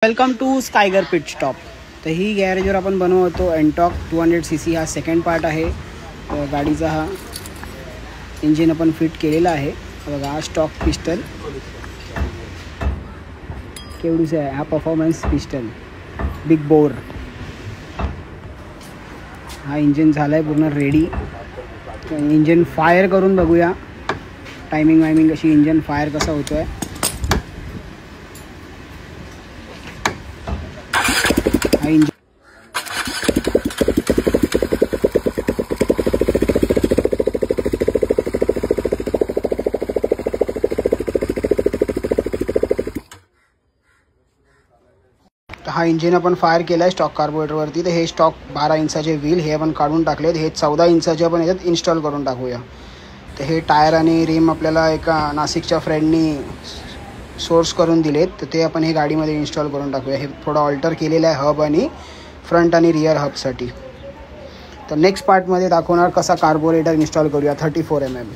Welcome to Skygar pit stop. तर ही गॅरेजवर आपण बनवतो एनटॉक 200cc. हा सेकंड पार्ट आहे. गाडीचा हा इंजिन आपण फिट केलेला आहे. बघा हा स्टॉक पिस्टन केवढूसा आहे. हा परफॉर्मन्स पिस्टन बिग बोर. हा इंजिन झाला आहे पूर्ण रेडी. इंजिन फायर करून बघूया टायमिंग कशी इंजिन फायर कसा होतो आहे. हा इंजिन हा इंजिन आपण फायर केला आहे स्टॉक कार्बोरेटरवरती. तर हे स्टॉक 12 इंचाचे व्हील हे आपण काढून टाकलेत. हे 14 इंचाचे आपण याच्यात इन्स्टॉल करून टाकूया. तर हे टायर आणि रिम आपल्याला एका नाशिकच्या फ्रेंडनी सोर्स करून दिलेत. तर ते आपण हे गाडीमध्ये इन्स्टॉल करून टाकूया. हे थोडं ऑल्टर केलेलं आहे हब आणि फ्रंट आणि रिअर हबसाठी. तर नेक्स्ट पार्टमध्ये दाखवणार कसा कार्बोरेटर इन्स्टॉल करूया 34mm.